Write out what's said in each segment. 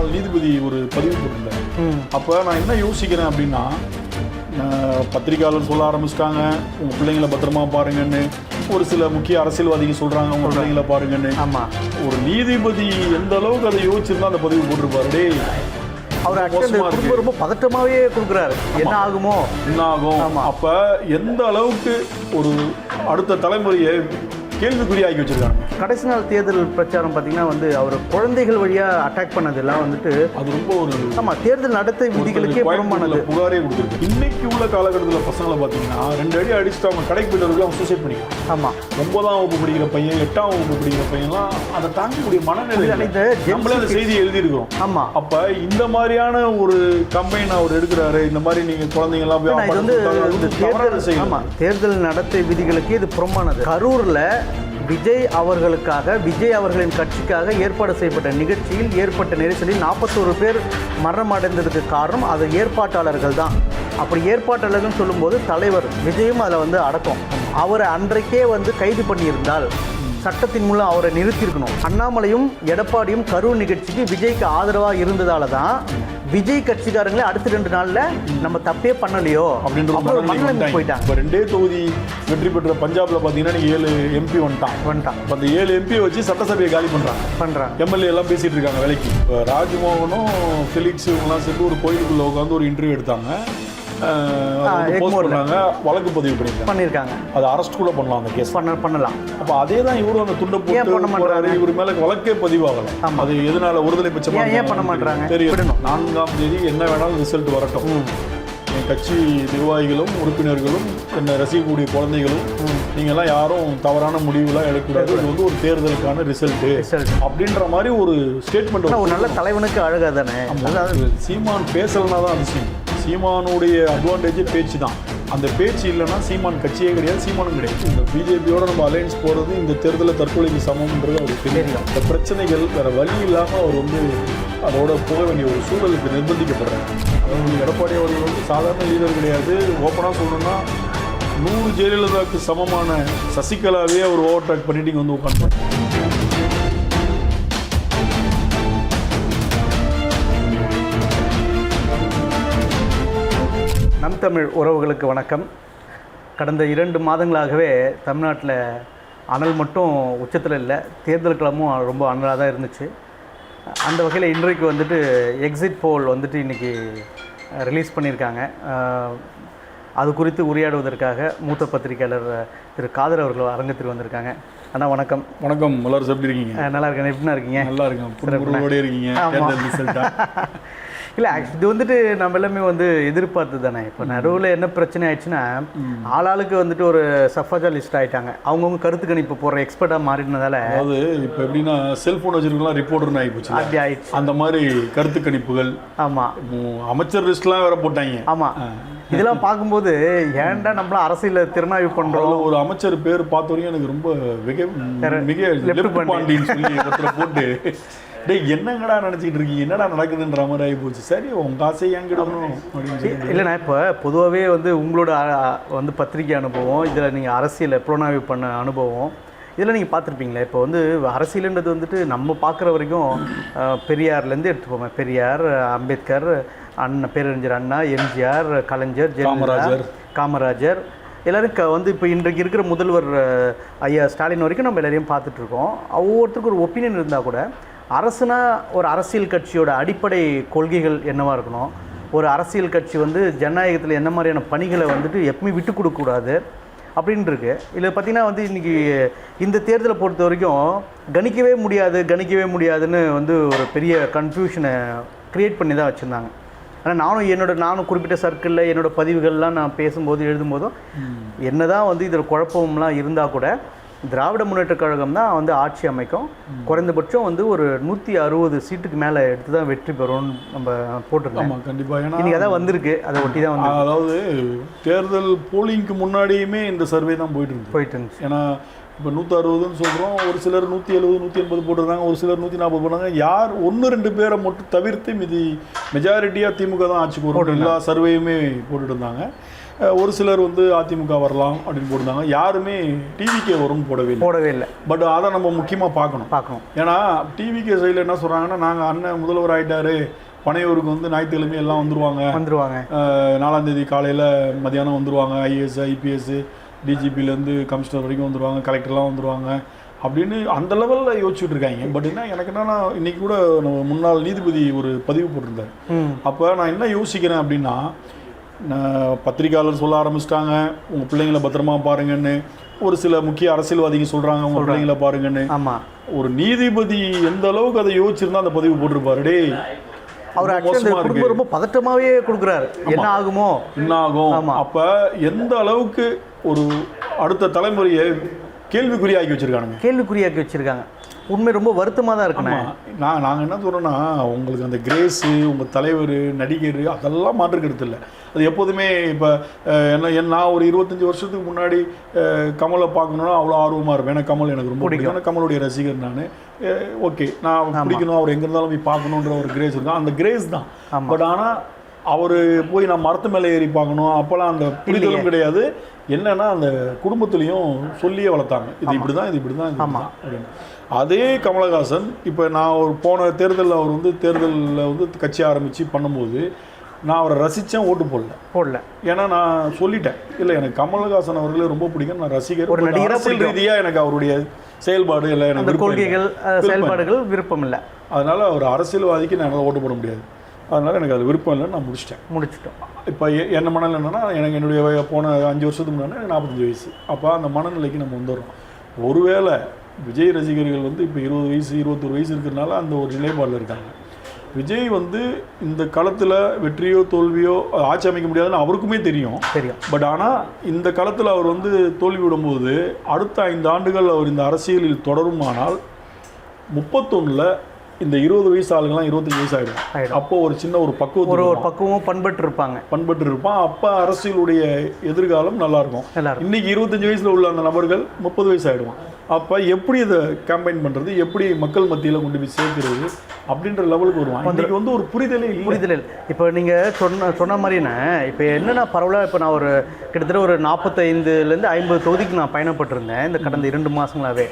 முன்னாள் நீதிபதி ஒரு பதிவு போட்டிருந்தார். அப்போ நான் என்ன யோசிக்கிறேன் அப்படின்னா, பத்திரிகையாளர் சொல்ல ஆரம்பிச்சிட்டாங்க உங்கள் பிள்ளைங்களை பத்திரமா பாருங்கன்னு, ஒரு சில முக்கிய அரசியல்வாதிகள் சொல்கிறாங்க உங்கள் பிள்ளைங்களை பாருங்கன்னு. ஆமாம், ஒரு நீதிபதி எந்த அளவுக்கு அதை யோசிச்சிருந்தா அந்த பதிவு போட்டிருப்பாரு. டே அவர் ரொம்ப பதட்டமாகவே கொடுக்குறாரு, என்ன ஆகுமோ என்ன ஆகும். அப்போ எந்த அளவுக்கு ஒரு அடுத்த தலைமுறையை கேள்விக்குறியாக்கி வச்சிருக்காங்க. கடைசி நாள் தேர்தல் பிரச்சாரம் பார்த்தீங்கன்னா வந்து அவர் குழந்தைகள் வழியாக அட்டாக் பண்ணதெல்லாம் வந்துட்டு அது ரொம்ப ஒரு தேர்தல் நடத்தை விதிகளுக்கே புறம்பானது புகாரே கொடுத்துருக்கு. இன்னைக்கு உள்ள காலகட்டத்தில் பசங்களை பார்த்தீங்கன்னா 2 அடி அடிச்சுட்டு அவங்க கடைக்கு போயிட்டு அவன் சூசைட் பண்ணிக்கலாம். ஆமாம், 9ஆம் வகுப்பு படிக்கிற பையன் 8ஆம் வகுப்பு படிக்கிற பையன்லாம் அதை தாங்கக்கூடிய மனநிலை நம்மளே அந்த செய்தி எழுதியிருக்கிறோம். ஆமாம், அப்போ இந்த மாதிரியான ஒரு கம்பெயின் அவர் எடுக்கிறாரு. இந்த மாதிரி நீங்கள் குழந்தைங்கலாம் இது வந்து ஆமாம் தேர்தல் நடத்தை விதிகளுக்கே இது புறம்பானது. கரூரில் விஜய் அவர்களுக்காக, விஜய் அவர்களின் கட்சிக்காக ஏற்பாடு செய்யப்பட்ட நிகழ்ச்சியில் ஏற்பட்ட நெரிசலில் 41 பேர் மரணம் அடைந்ததுக்கு காரணம் அது ஏற்பாட்டாளர்கள் தான். அப்படி ஏற்பாட்டாளர்கள் சொல்லும்போது தலைவர் விஜயும் அதில் வந்து அடக்கம். அவரை அன்றைக்கே வந்து கைது பண்ணியிருந்தால் சட்டத்தின் மூலம் அவரை நிறுத்தியிருக்கணும். அண்ணாமலையும் எடப்பாடியும் கரூர் நிகழ்ச்சிக்கு விஜய்க்கு ஆதரவாக இருந்ததால தான் விஜய் கட்சிக்காரங்களே அடுத்த 2 நாளில் நம்ம தப்பே பண்ணலையோ அப்படின்ற போயிட்டாங்க. இப்போ 2 தொகுதி வெற்றி பெற்ற பஞ்சாப்ல பார்த்தீங்கன்னா 7 MP வந்துட்டான். இப்போ அந்த 7 MP வச்சு சட்டசபையை காலி பண்ணுறாங்க. எம்எல்ஏ எல்லாம் பேசிட்டு இருக்காங்க வேலைக்கு. இப்போ ராஜ்மோகனும் ஃபெலிக்ஸ் இவங்கெல்லாம் சேர்ந்து ஒரு கோயிலுக்குள்ள உட்காந்து ஒரு இன்டர்வியூ எடுத்தாங்க. வழக்கு பதிவு பண்ணிருக்காங்க. அது அரெஸ்ட் கூட பண்ணலாம், அந்த கேஸ் பண்ணலாம். அப்ப அதே தான் இவரும் அந்த துண்டை போட்டு இவர் மேல வழக்கே பதிவாகல. அது எதனால ஒருதலை பட்சமா ஏன் பண்ண மாட்டாங்க தெரியும். 4ஆம் தேதி என்ன வேணாலும் ரிசல்ட் வரட்டும். என் கட்சி நிர்வாகிகளும் உறுப்பினர்களும் என்னை ரசிக்கக்கூடிய குழந்தைகளும் நீங்கள்லாம் யாரும் தவறான முடிவுலாம் எடுக்கக்கூடாது. இது வந்து ஒரு தேர்தலுக்கான ரிசல்ட் அப்படின்ற மாதிரி ஒரு ஸ்டேட்மெண்ட். ஒரு நல்ல தலைவனுக்கு அழகா தானே. சீமான் பேசலனா தான் அதிசயம். சீமானுடைய அட்வான்டேஜ் பேச்சு தான். அந்த பேச்சு இல்லைன்னா சீமான் கட்சியே கிடையாது, சீமானும் கிடையாது. இந்த பிஜேபியோட நம்ம அலையன்ஸ் போகிறது இந்த தேர்தலில் தற்கொலைக்கு சமம்ன்றது அவருக்கு தெரியும். இந்த பிரச்சனைகள் வேறு வழி இல்லாமல் அவர் வந்து அதோட போக வேண்டிய ஒரு சூழலுக்கு நிர்பந்திக்கப்படுறாங்க. அதாவது எடப்பாடி அவர்கள் வந்து சாதாரண லீடர் கிடையாது. ஓப்பனாக சொல்லணும்னா 100 ஜெயலலிதாவுக்கு சமமான சசிகலாவே அவர் ஓவர்டேக் பண்ணிட்டு இங்கே வந்து உட்காந்துருக்காங்க. நம் தமிழ் உறவுகளுக்கு வணக்கம். கடந்த 2 மாதங்களாகவே தமிழ்நாட்டில் அனல் மட்டும் உச்சத்தில் இல்லை, தேர்தல் களமும் ரொம்ப அனலாக தான் இருந்துச்சு. அந்த வகையில் இன்றைக்கு வந்துட்டு எக்ஸிட் போல் வந்துட்டு இன்றைக்கி ரிலீஸ் பண்ணியிருக்காங்க. அது குறித்து உரையாடுவதற்காக மூத்த பத்திரிகையாளர் திரு காதர் அவர்கள் அரங்கத்தில் வந்திருக்காங்க. அண்ணா வணக்கம். வணக்கம். எல்லாரும் எப்படி இருக்கீங்க? நல்லா இருக்கேன். எப்படின்னா இருக்கீங்க? நல்லா இருக்கேன். இல்லை, இது வந்துட்டு நம்ம எல்லாமே வந்து எதிர்பார்த்து தானே. இப்போ நடுவில் என்ன பிரச்சனை ஆயிடுச்சுன்னா, ஆளாளுக்கு வந்துட்டு ஒரு சஃபாஜா லிஸ்ட் ஆகிட்டாங்க. அவங்கவுங்க கருத்து கணிப்பு போடுற எக்ஸ்பர்ட்டாக மாறினதால, அதாவது இப்போ எப்படின்னா செல்ஃபோன் வச்சுருக்கலாம் ரிப்போர்ட்டர்னு ஆகிப்போச்சு. அப்படி ஆயிடுச்சு. அந்த மாதிரி கருத்து கணிப்புகள். ஆமாம், அமைச்சர் லிஸ்ட்லாம் வேற போட்டாங்க. ஆமாம், இதெல்லாம் பார்க்கும்போது ஏன்டா நம்மளாம் அரசியலில் திறனாய்வு பண்ணுறோம். ஒரு அமைச்சர் பேர் பார்த்த வரைக்கும் எனக்கு ரொம்ப மிக பாண்டின்னு சொல்லி ஒருத்தரை போட்டு என்னங்கடா நினச்சிக்கிட்டு இருக்கீங்க, என்னடா நடக்குதுன்ற மாதிரி ஆகி போச்சு. சரி, உங்கள் ஆசை ஏன் கிடக்கணும் அப்படின்னு. இல்லைண்ணா, இப்போ பொதுவாகவே வந்து உங்களோட வந்து பத்திரிகை அனுபவம், இதில் நீங்கள் அரசியலை புலனாய்வு பண்ண அனுபவம், இதெல்லாம் நீங்கள் பார்த்துருப்பீங்களே. இப்போ வந்து அரசியலுன்றது வந்துட்டு நம்ம பார்க்குற வரைக்கும் பெரியார்லேருந்து எடுத்துப்போமே, பெரியார், அம்பேத்கர், பேரறிஞர் அண்ணா, எம்ஜிஆர், கலைஞர், காமராஜர் எல்லோரும் வந்து இப்போ இன்றைக்கு இருக்கிற முதல்வர் ஐயா ஸ்டாலின் வரைக்கும் நம்ம எல்லாரையும் பார்த்துட்ருக்கோம். ஒவ்வொருத்தருக்கும் ஒரு ஒப்பீனியன் இருந்தால் கூட அரசுனா ஒரு அரசியல் கட்சியோட அடிப்படை கொள்கைகள் என்னவாக இருக்கணும், ஒரு அரசியல் கட்சி வந்து ஜனநாயகத்தில் என்ன மாதிரியான பணிகளை வந்துட்டு எப்பவுமே விட்டு கொடுக்கக்கூடாது அப்படின்னு இருக்குது. இதில் பார்த்திங்கன்னா வந்து இன்றைக்கி இந்த தேர்தலை பொறுத்த வரைக்கும் கணிக்கவே முடியாதுன்னு வந்து ஒரு பெரிய கன்ஃபியூஷனை க்ரியேட் பண்ணி தான் வச்சுருந்தாங்க. ஆனால் நானும் குறிப்பிட்ட சர்க்கிளில் என்னோடய பதிவுகள்லாம் நான் பேசும்போது எழுதும்போதும் என்ன தான் வந்து இதில் குழப்பம்லாம் இருந்தால் கூட திராவிட முன்னேற்ற கழகம் தான் வந்து ஆட்சி அமைக்கும், குறைந்தபட்சம் வந்து ஒரு 160 சீட்டுக்கு மேலே எடுத்து தான் வெற்றி பெறும்னு நம்ம போட்டிருக்கோம். ஆமாம், கண்டிப்பாக. ஏன்னா இன்றைக்கி அதான் வந்திருக்கு, அதை ஒட்டி தான் வந்து, அதாவது தேர்தல் போலிங்க்கு முன்னாடியுமே இந்த சர்வே தான் போயிட்டு இருந்துச்சு. ஏன்னா இப்போ 160ன்னு சொல்கிறோம், ஒரு சிலர் 170 180 போட்டிருந்தாங்க, ஒரு சிலர் 140 போட்டாங்க. யார் 1-2 பேரை மட்டும் தவிர்த்து மீதி மெஜாரிட்டியாக திமுக தான் ஆட்சிக்கு வரும் எல்லா சர்வேயுமே போட்டுட்டு இருந்தாங்க. ஒரு சிலர் வந்து அதிமுக வரலாம் அப்படின்னு போட்டிருந்தாங்க. யாருமே டிவிகே வரும்னு போடவே இல்லை. பட் அதை நம்ம முக்கியமாக பார்க்கணும். ஏன்னா டிவிகே சைடில் என்ன சொல்கிறாங்கன்னா, நாங்கள் அண்ணன் முதல்வர் ஆகிட்டாரு, பனையூருக்கு வந்து ஞாயிற்றுக்கிழமை எல்லாம் வந்துருவாங்க, 4ஆம் தேதி காலையில் மதியானம் வந்துருவாங்க, ஐஏஎஸ் ஐபிஎஸ் டிஜிபிலேருந்து கமிஷனர் வரைக்கும் வந்துருவாங்க, கலெக்டர்லாம் வந்துருவாங்க அப்படின்னு அந்த லெவலில் யோசிச்சுட்டு இருக்காங்க. பட் எனக்கு என்னன்னா, இன்னைக்கு கூட முன்னாள் நீதிபதி ஒரு பதிவு போட்டிருந்தார். அப்போ நான் என்ன யோசிக்கிறேன் அப்படின்னா, பத்திரிகையாளர் சொல்ல ஆரம்பிச்சிட்டாங்க உங்கள் பிள்ளைங்களை பத்திரமா பாருங்கன்னு, ஒரு சில முக்கிய அரசியல்வாதிகள் சொல்கிறாங்க உங்கள் பிள்ளைங்களை பாருங்கன்னு. ஒரு நீதிபதி எந்த அளவுக்கு அதை யோசிச்சிருந்தா அந்த பதிவு போட்டிருப்பாரு. டே அவர் ரொம்ப பதட்டமாகவே கொடுக்குறாரு, என்ன ஆகுமோ என்ன ஆகும். அப்போ எந்த அளவுக்கு ஒரு அடுத்த தலைமுறையை கேள்விக்குறியாக்கி வச்சிருக்காங்க. உண்மை ரொம்ப வருத்தமாக தான் இருக்குண்ணா. நாங்கள் என்ன சொல்கிறோன்னா, உங்களுக்கு அந்த கிரேஸு, உங்கள் தலைவர், நடிகர் அதெல்லாம் மாற்றுக்கிறது இல்லை. அது எப்போதுமே இப்போ நான் ஒரு 25 வருஷத்துக்கு முன்னாடி கமலை பார்க்கணுன்னா அவ்வளோ ஆர்வமாக இருப்பேன். ஏன்னா கமல் எனக்கு ரொம்ப பிடிக்கும். ஏன்னா கமலுடைய ரசிகர் நான். ஓகே, நான் பிடிக்கணும், அவர் எங்கே இருந்தாலும் போய் பார்க்கணுன்ற ஒரு கிரேஸ் இருக்கும். அந்த கிரேஸ் தான். பட் ஆனால் அவர் போய் நான் மரத்து மேலே ஏறி பார்க்கணும் அப்போல்லாம் அந்த புரிதலும் கிடையாது. என்னன்னா அந்த குடும்பத்துலேயும் சொல்லியே வளர்த்தாங்க, இது இப்படி தான் அப்படின்னு. அதே கமலஹாசன் இப்போ நான் ஒரு போன தேர்தலில் அவர் வந்து தேர்தலில் வந்து கட்சி ஆரம்பித்து பண்ணும்போது நான் அவரை ரசித்தேன், ஓட்டு போடல. ஏன்னா நான் சொல்லிட்டேன், இல்லை எனக்கு கமலஹாசன் அவர்களே ரொம்ப பிடிக்கும், நான் ரசிகர், ஒரு அரசியல் ரீதியாக எனக்கு அவருடைய செயல்பாடு இல்லை, எனக்கு கொள்கைகள் செயல்பாடுகள் விருப்பம் இல்லை. அதனால் ஒரு அரசியல்வாதிக்கு நான் ஓட்டு போட முடியாது. அதனால் எனக்கு அது விருப்பம் இல்லைன்னு நான் முடிச்சிட்டோம். இப்போ என்ன மனநிலை என்னென்னா, எனக்கு என்னுடைய போன 5 வருஷத்துக்கு முன்னாடி 45 வயசு. அப்போ அந்த மனநிலைக்கு நம்ம வந்துடுறோம். ஒருவேளை விஜய் ரசிகர்கள் வந்து இப்போ 20 வயசு 21 வயசு இருக்கிறதுனால அந்த ஒரு நிலைப்பாடில் இருக்காங்க. விஜய் வந்து இந்த களத்தில் வெற்றியோ தோல்வியோ ஆட்சி அமைக்க முடியாதுன்னு அவருக்குமே தெரியும். பட் ஆனால் இந்த களத்தில் அவர் வந்து தோல்வி விடும்போது அடுத்த 5 ஆண்டுகள் அவர் இந்த அரசியலில் தொடருமானால் 31ல் இந்த 20 வயசு ஆளுங்கெல்லாம் 25 வயசு ஆகிடும். அப்போ ஒரு சின்ன ஒரு பக்குவம் பண்பட்டு இருப்பான். அப்போ அரசியலுடைய எதிர்காலம் நல்லாயிருக்கும். இன்னைக்கு 25 வயசில் உள்ள அந்த நபர்கள் 30 வயசு ஆகிடுவான். அப்போ எப்படி இதை கேம்பெயின் பண்ணுறது, எப்படி மக்கள் மத்தியில் கொண்டு போய் சேர்க்கிறது அப்படின்ற லெவலுக்கு வருவான். இன்றைக்கி வந்து ஒரு புரிதலே. இப்போ நீங்கள் சொன்ன மாதிரினா, இப்போ என்னென்னா பரவலாக இப்போ நான் ஒரு கிட்டத்தட்ட ஒரு 45லேருந்து 50 தொகுதிக்கு நான் பயணப்பட்டிருந்தேன் இந்த கடந்த 2 மாதங்களாகவே.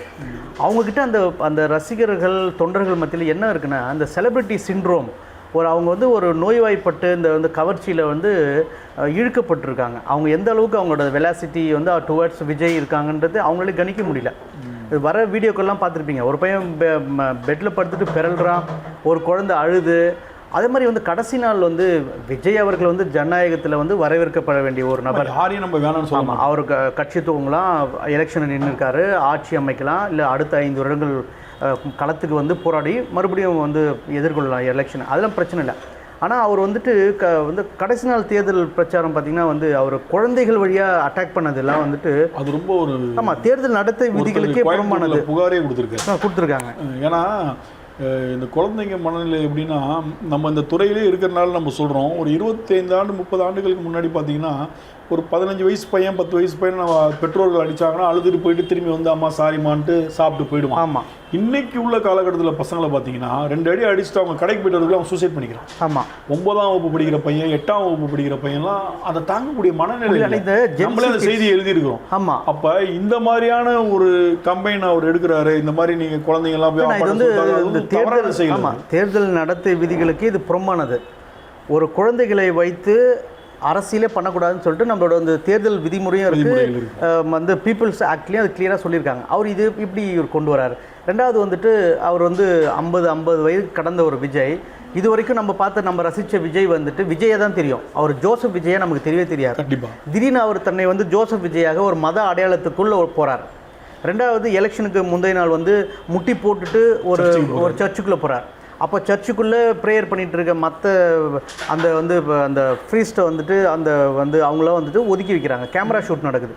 அவங்கக்கிட்ட அந்த ரசிகர்கள் தொண்டர்கள் மத்தியில் என்ன இருக்குன்னா, அந்த செலிபிரிட்டி சிண்ட்ரோம், அவங்க வந்து ஒரு நோய்வாய்ப்பட்டு இந்த கவர்ச்சியில் வந்து இழுக்கப்பட்டிருக்காங்க. அவங்க எந்த அளவுக்கு அவங்களோட வெலாசிட்டி வந்து டுவர்ட்ஸ் விஜய் இருக்காங்கன்றது அவங்களே கணிக்க முடியல. வர வீடியோக்கெல்லாம் பார்த்துருப்பீங்க, ஒரு பையன் பெட்டில் படுத்துட்டு பிறல்றான், ஒரு குழந்தை அழுது. அதே மாதிரி வந்து கடைசி நாள் வந்து விஜய் அவர்கள் வந்து ஜனநாயகத்தில் வந்து வரவேற்கப்பட வேண்டிய ஒரு நபர். யாரையும் நம்ம வேணாம்னு சொல்லலாம். அவர் கட்சி தூங்கலாம், எலெக்ஷன் நின்றுருக்காரு, ஆட்சி அமைக்கலாம், இல்லை அடுத்த 5 வருடங்கள் களத்துக்கு வந்து போராடி மறுபடியும் வந்து எதிர்கொள்ளலாம் எலெக்ஷன், அதெல்லாம் பிரச்சனை இல்லை. ஆனால் அவர் வந்துட்டு வந்து கடைசி நாள் தேர்தல் பிரச்சாரம் பார்த்திங்கன்னா வந்து அவர் குழந்தைகள் வழியாக அட்டாக் பண்ணதெல்லாம் வந்துட்டு அது ரொம்ப ஒரு தேர்தல் நடத்தை விதிகளுக்கே புறம்பானது. புகாரே கொடுத்துருக்காங்க. ஏன்னா இந்த குழந்தைங்க மனநிலை எப்படின்னா, நம்ம இந்த துறையிலே இருக்கிறனால நம்ம சொல்கிறோம். ஒரு 25 ஆண்டு 30 ஆண்டுகளுக்கு முன்னாடி பார்த்தீங்கன்னா ஒரு 15 வயசு பையன் 10 வயசு பையன் நம்ம பெற்றோர்கள் அடித்தாங்கன்னா அழுதுட்டு போயிட்டு திரும்பி வந்து அம்மா சாரிமான்ட்டு சாப்பிட்டு போயிடுவான். ஆமாம். இன்னைக்கு உள்ள காலகட்டத்தில் பசங்களை பார்த்தீங்கன்னா 2 அடி அடிச்சுட்டு அவங்க கடைக்கு போய்ட்டு வரதுக்கு அவன் சூசைட் பண்ணிக்கிறான். ஆமாம். 9ஆம் வகுப்பு படிக்கிற பையன் 8ஆம் வகுப்பு படிக்கிற பையன்லாம் அதை தாங்கக்கூடிய மனநிலை. நம்மளே அந்த செய்தி எழுதியிருக்கிறோம். ஆமாம். அப்போ இந்த மாதிரியான ஒரு கம்பெயின் அவர் எடுக்கிறாரு. இந்த மாதிரி நீங்கள் குழந்தைங்கலாம் போய் தேர்தல் நடத்தை விதிகளுக்கு இது புறம்பானது. ஒரு குழந்தைகளை வைத்து அரசியலே பண்ணக்கூடாதுன்னு சொல்லிட்டு நம்மளோட அந்த தேர்தல் விதிமுறையும் இருக்குது. வந்து பீப்புள்ஸ் ஆக்ட்லேயும் அது கிளியராக சொல்லியிருக்காங்க. அவர் இது இப்படி இவர் கொண்டு வராரு. ரெண்டாவது வந்துட்டு அவர் வந்து 50 வயது கடந்த ஒரு விஜய். இது வரைக்கும் நம்ம பார்த்து நம்ம ரசித்த விஜய் வந்துட்டு விஜயை தான் தெரியும். அவர் ஜோசப் விஜயை நமக்கு தெரியவே தெரியாது. கண்டிப்பாக திடீர்னு அவர் தன்னை வந்து ஜோசப் விஜயாக ஒரு மத அடையாளத்துக்குள்ளே போகிறார். ரெண்டாவது எலெக்ஷனுக்கு முந்தைய நாள் வந்து முட்டி போட்டுட்டு ஒரு சர்ச்சுக்குள்ளே போகிறார். அப்போ சர்ச்சுக்குள்ளே ப்ரேயர் பண்ணிகிட்டு இருக்க மற்ற அந்த வந்து அந்த ஃப்ரீஸ்ட்டை வந்துட்டு அந்த வந்து அவங்களாம் வந்துட்டு ஒதுக்கி வைக்கிறாங்க. கேமரா ஷூட் நடக்குது.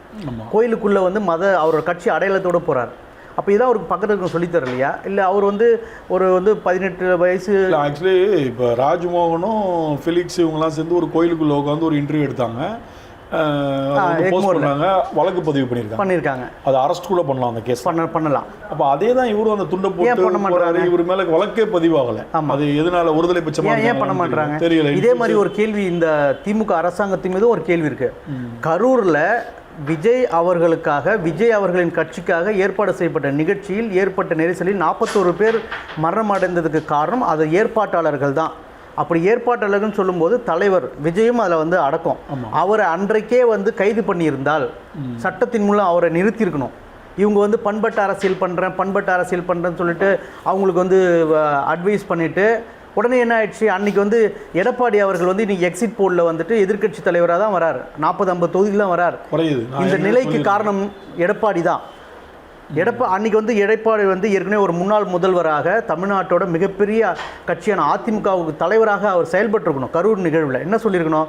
கோயிலுக்குள்ளே வந்து அவரோட கட்சி அடையாளத்தோடு போகிறார். அப்போ இதான் அவருக்கு பக்கத்தில் சொல்லித்தர இல்லையா? இல்லை அவர் வந்து ஒரு 18 வயசு. ஆக்சுவலி இப்போ ராஜ்மோகனும் ஃபிலிக்ஸ் இவங்கெல்லாம் சேர்ந்து ஒரு கோயிலுக்குள்ளே உட்காந்து ஒரு இன்டர்வியூ எடுத்தாங்க. போஸ்ட் பண்ணாங்க, வழக்கு பதிவு பண்ணியிருக்காங்க. அது அரெஸ்ட் கூட பண்ணலாம் அந்த கேஸ் பண்ணலாம். அப்போ அதே தான் இவரும் அந்த துண்டை போட்டு இவர் மேல வழக்கே பதிவாகலை. அது எதனால ஒருதலை பட்சமா ஏன் பண்ண மாட்டாங்க தெரியல. இதே மாதிரி ஒரு கேள்வி இந்த திமுக அரசாங்கத்தின் மீது ஒரு கேள்வி இருக்கு. கரூர்ல விஜய் அவர்களுக்காக, விஜய் அவர்களின் கட்சிக்காக ஏற்பாடு செய்யப்பட்ட நிகழ்ச்சியில் ஏற்பட்ட நெரிசலில் 41 பேர் மரணம் அடைந்ததுக்கு காரணம் அது ஏற்பாட்டாளர்கள் தான். அப்படி ஏற்பாட்டாளர்கள் சொல்லும்போது தலைவர் விஜயும் அதில் வந்து அடக்கம். அவரை அன்றைக்கே வந்து கைது பண்ணியிருந்தால் சட்டத்தின் மூலம் அவரை நிறுத்தியிருக்கணும். இவங்க வந்து பண்பட்ட அரசியல் பண்ணுறேன்னு சொல்லிட்டு அவங்களுக்கு வந்து அட்வைஸ் பண்ணிவிட்டு உடனே என்ன ஆயிடுச்சு, அன்றைக்கி வந்து எடப்பாடி அவர்கள் வந்து இன்றைக்கி எக்ஸிட் போலில் வந்துட்டு எதிர்க்கட்சி தலைவராக தான் வரார். 40-50 தொகுதியில் வரார். இந்த நிலைக்கு காரணம் எடப்பாடி தான். அன்றைக்கி வந்து எடப்பாடி வந்து ஏற்கனவே ஒரு முன்னாள் முதல்வராக தமிழ்நாட்டோட மிகப்பெரிய கட்சியான அதிமுகவுக்கு தலைவராக அவர் செயல்பட்டுருக்கணும். கரூர் நிகழ்வில் என்ன சொல்லியிருக்கணும்,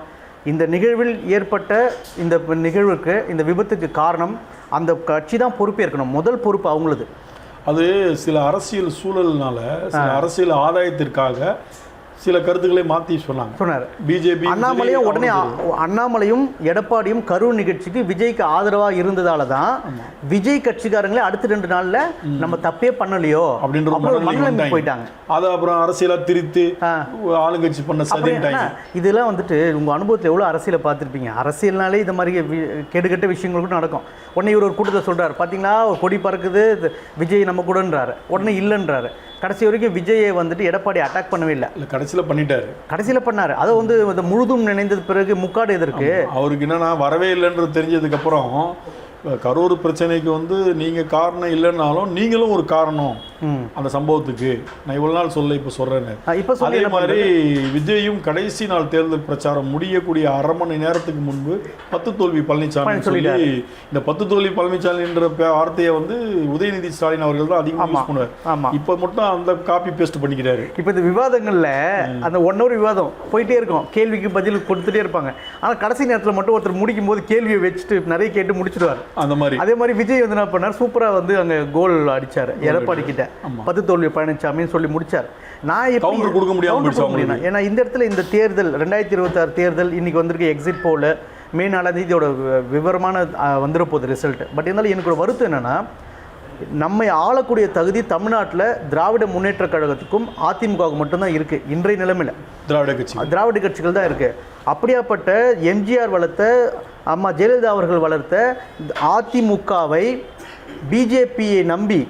இந்த நிகழ்வில் ஏற்பட்ட இந்த நிகழ்வுக்கு, இந்த விபத்துக்கு காரணம் அந்த கட்சி தான் பொறுப்பேற்கணும். முதல் பொறுப்பு அவங்களது. அது சில அரசியல் சூழல்னால, சில அரசியல் ஆதாயத்திற்காக சில கருத்துக்களை மாற்றி சொன்னார் பிஜேபி. அண்ணாமலையும் உடனே அண்ணாமலையும் எடப்பாடியும் கரூர் நிகழ்ச்சிக்கு விஜய்க்கு ஆதரவாக இருந்ததால தான் விஜய் கட்சிக்காரங்களே அடுத்த 2 நாள்ல நம்ம தப்பே பண்ணலையோ அப்படின்ற மனநிலைமை போயிட்டாங்க. அதை அப்புறம் அரசியலா திரித்து ஆளுங்கட்சி பண்ண சதிட்டாங்க. இதெல்லாம் வந்துட்டு உங்க அனுபவத்தில் எவ்வளோ அரசியலை பார்த்துருப்பீங்க. அரசியல்னாலே இது மாதிரி கெடுகட்ட விஷயங்களுக்கும் நடக்கும். உடனே இவர் ஒரு கூட்டத்தை சொல்றாரு, பார்த்தீங்களா ஒரு கொடி பறக்குது, விஜய் நம்ம கூடன்றாரு, உடனே இல்லைன்றாரு. கடைசி வரைக்கும் விஜயை வந்துட்டு எடப்பாடி அட்டாக் பண்ணவே இல்லை. கடைசியில் பண்ணாரு. அதை வந்து முழுதும் நினைந்தது பிறகு முக்காடு எதற்கு அவருக்கு என்னன்னா வரவே இல்லைன்றது தெரிஞ்சதுக்கு அப்புறம் கரூர் பிரச்சனைக்கு வந்து நீங்கள் காரணம் இல்லைன்னாலும் நீங்களும் ஒரு காரணம் அந்த சம்பவத்துக்கு. நான் இவ்வளோ நாள் சொல்ல இப்போ சொல்கிறேன்னு. அதே மாதிரி விஜயும் கடைசி நாள் தேர்தல் பிரச்சாரம் முடியக்கூடிய அரை மணி நேரத்துக்கு முன்பு 10 தோல்வி பழனிசாமி சொல்லி, இந்த 10 தோல்வி பழனிசாமின்ற வார்த்தையை வந்து உதயநிதி ஸ்டாலின் அவர்கள் தான் அதிகமாக யூஸ் பண்ணுவார். இப்போ மட்டும் அந்த காப்பி பேஸ்ட் பண்ணிக்கிறாரு. இப்போ இந்த விவாதங்களில் அந்த 1 hour விவாதம் போயிட்டே இருக்கும், கேள்விக்கு பதில் கொடுத்துட்டே இருப்பாங்க. ஆனால் கடைசி நேரத்தில் மட்டும் ஒருத்தர் முடிக்கும் போது கேள்வியை வச்சுட்டு நிறைய கேட்டு முடிச்சிடுவார். அதே மாதிரி விஜய் வந்து என்ன பண்ணார், சூப்பராக வந்து அங்கே கோல் அடிச்சார் எடப்பாடி கிட்ட. 10 தோல்வி பழனிசாமின்னு சொல்லி முடிச்சார். நான் எப்படி கொடுக்க முடியும், ஏன்னா இந்த இடத்துல இந்த தேர்தல் 2026 தேர்தல் இன்னைக்கு வந்திருக்க எக்ஸிட் போல மே 4ஆம் தேதியோட விவரமான வந்துட போகுது ரிசல்ட். பட் இருந்தாலும் எனக்கு ஒரு வருத்தம் என்னன்னா, நம்மை ஆளக்கூடிய தகுதி தமிழ்நாட்டில் திராவிட முன்னேற்ற கழகத்துக்கும் அதிமுகவுக்கு மட்டும்தான் இருக்குது. இன்றைய நிலைமையில் திராவிட கட்சிகள் தான் இருக்குது. அப்படியாப்பட்ட எம்ஜிஆர் வளர்த்த, அம்மா ஜெயலலிதா அவர்கள் வளர்த்த அதிமுகவை பிஜேபியை நம்பி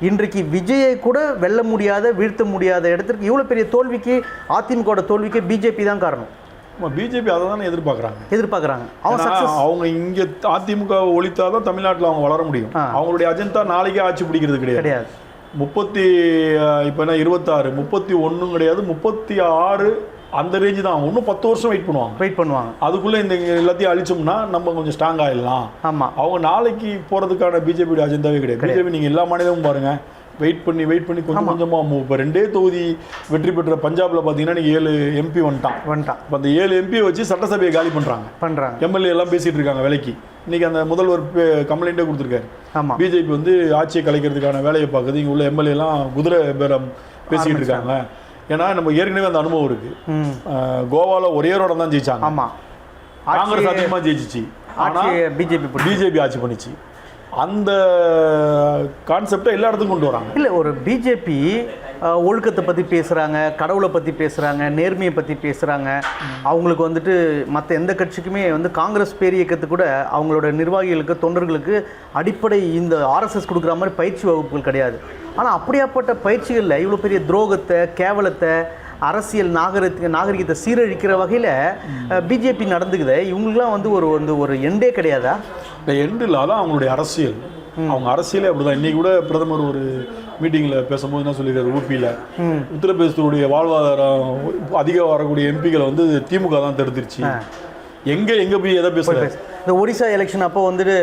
இன்றைக்கு விஜயை கூட வெல்ல முடியாத, வீழ்த்த முடியாத இடத்திற்கு இவ்வளோ பெரிய தோல்விக்கு, அதிமுகவோட தோல்விக்கு பிஜேபி தான் காரணம். பிஜேபி அதை தானே எதிர்பார்க்குறாங்க. அவங்க இங்கே அதிமுக ஒழித்தாதான் தமிழ்நாட்டில் அவங்க வளர முடியும். அவங்களுடைய அஜெண்டா நாளைக்கே ஆட்சி பிடிக்கிறது கிடையாது. 30 இப்போ என்ன 26, 31 கிடையாது, 36 அந்த ரேஞ்சு தான். இன்னும் 10 வருஷம் வெயிட் பண்ணுவாங்க. அதுக்குள்ளே இந்த எல்லாத்தையும் அழிச்சோம்னா நம்ம கொஞ்சம் ஸ்ட்ராங் ஆகிடலாம். ஆமாம், அவங்க நாளைக்கு போகிறதுக்கான பிஜேபியோட அஜெண்டாவே கிடையாது. பிஜேபி நீங்கள் எல்லா மாநிலமும் பாருங்கள், வெயிட் பண்ணி கொஞ்சம் கொஞ்சமாக இப்போ 2 தொகுதி வெற்றி பெற்ற பஞ்சாபில் பார்த்தீங்கன்னா நீங்கள் 7 MP வந்துட்டான். இப்போ அந்த 7 MP வச்சு சட்டசபையை காலி பண்ணுறாங்க. எம்எல்ஏ எல்லாம் பேசிகிட்டு இருக்காங்க வேலைக்கு. இன்றைக்கி அந்த முதல்வர் கம்ப்ளைண்ட்டே கொடுத்துருக்காரு. பிஜேபி வந்து ஆட்சியை கலைக்கிறதுக்கான வேலையை பார்க்குது. இங்கே உள்ள எம்எல்ஏலாம் குதிரை பேரம் பேசிக்கிட்டு இருக்காங்க. ஏன்னா நம்ம ஏற்கனவே அந்த அனுபவம் இருக்குது. கோவாவில் ஒரே ரோட தான் ஜெயிச்சாங்க. காங்கிரஸ் அதிகமாக ஜெயிச்சிச்சு, ஆனால் பிஜேபி ஆட்சி பண்ணிச்சு. அந்த கான்செப்டை எல்லா இடத்துக்கும் கொண்டு வராங்க. இல்லை, ஒரு பிஜேபி ஒழுக்கத்தை பற்றி பேசுகிறாங்க, கடவுளை பற்றி பேசுகிறாங்க, நேர்மையை பற்றி பேசுகிறாங்க. அவங்களுக்கு வந்துட்டு மற்ற எந்த கட்சிக்குமே வந்து காங்கிரஸ் பேரியக்கத்து கூட அவங்களோட நிர்வாகிகளுக்கு, தொண்டர்களுக்கு அடிப்படை இந்த ஆர்எஸ்எஸ் கொடுக்குற மாதிரி பயிற்சி வகுப்புகள் கிடையாது. ஆனால் அப்படியாப்பட்ட பயிற்சிகளில் இவ்வளோ பெரிய துரோகத்தை, கேவலத்தை, அரசியல் நாகரிகத்தை சீரழிக்கிற வகையில் பிஜேபி நடந்துக்குது. இவங்களுக்குலாம் வந்து ஒரு எண்டே கிடையாதா? இந்த எண்டு இல்லை, அதான் அவங்களுடைய அரசியல். அவங்க அரசியலே அப்படிதான். இன்னைக்கு கூட பிரதமர் ஒரு மீட்டிங்கில் பேசும்போது என்ன சொல்லியிருக்காரு, ஊபியில் உத்தரப்பிரதேசத்துடைய வாழ்வாதாரம் அதிக வரக்கூடிய எம்பிகளை வந்து திமுக தான் தடுத்துருச்சு. எங்கே போய் எதை பேசுறாரு? இந்த ஒடிசா எலெக்ஷன் அப்போ வந்துட்டு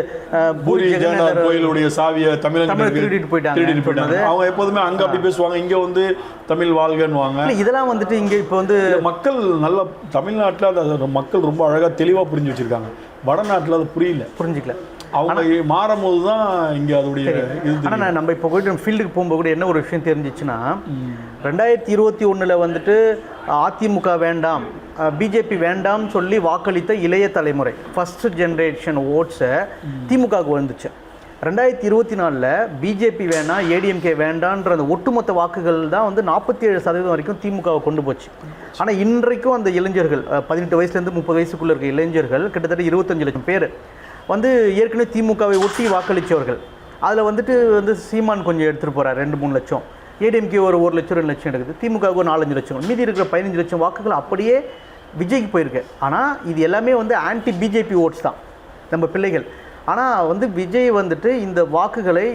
பூரி ஜெகநாத் கோயிலுடைய சாவியை தமிழ் திருடிட்டு போயிட்டாங்க. அவங்க எப்போதுமே அங்கே அப்படி பேசுவாங்க, இங்கே வந்து தமிழ் வாழ்கன்னுவாங்க. இதெல்லாம் வந்துட்டு இங்கே இப்போ வந்து மக்கள் நல்லா தமிழ்நாட்டில் அதை மக்கள் ரொம்ப அழகாக தெளிவாக புரிஞ்சு வச்சுருக்காங்க. வடநாட்டில் அது புரிஞ்சிக்கல. அவங்க மாறும்போது தான் இங்கே அதோடைய இது. ஆனால் நம்ம இப்போ போயிட்டு ஃபீல்டுக்கு போகும்போது கூட என்ன ஒரு விஷயம் தெரிஞ்சிச்சுன்னா 2021 வந்துட்டு அதிமுக வேண்டாம், பிஜேபி வேண்டாம்னு சொல்லி வாக்களித்த இளைய தலைமுறை ஃபர்ஸ்ட் ஜென்ரேஷன் ஓட்ஸை திமுகவுக்கு வந்துச்சு. 2024 பிஜேபி வேணாம், ஏடிஎம்கே வேண்டான்ற அந்த ஒட்டுமொத்த வாக்குகள் தான் வந்து 47% வரைக்கும் திமுகவை கொண்டு போச்சு. ஆனால் இன்றைக்கும் அந்த இளைஞர்கள் 18 வயசுலேருந்து 30 வயசுக்குள்ளே இருக்க இளைஞர்கள் கிட்டத்தட்ட 25 லட்சம் பேர் வந்து ஏற்கனவே திமுகவை ஒட்டி வாக்களித்தவர்கள். அதில் வந்துட்டு சீமான் கொஞ்சம் எடுத்துகிட்டு போகிறார் 2-3 லட்சம், ஏடிஎம்கே ஒரு 1 லட்சம் 2 லட்சம் எடுக்குது, திமுகவுக்கு 4-5 லட்சம், மீதி இருக்கிற 15 லட்சம் வாக்குகள் அப்படியே விஜய்க்கு போயிருக்கு. ஆனால் இது எல்லாமே வந்து ஆன்டி பிஜேபி ஓட்ஸ் தான் நம்ம பிள்ளைகள். ஆனால் வந்து விஜய் வந்துட்டு இந்த வாக்குகளை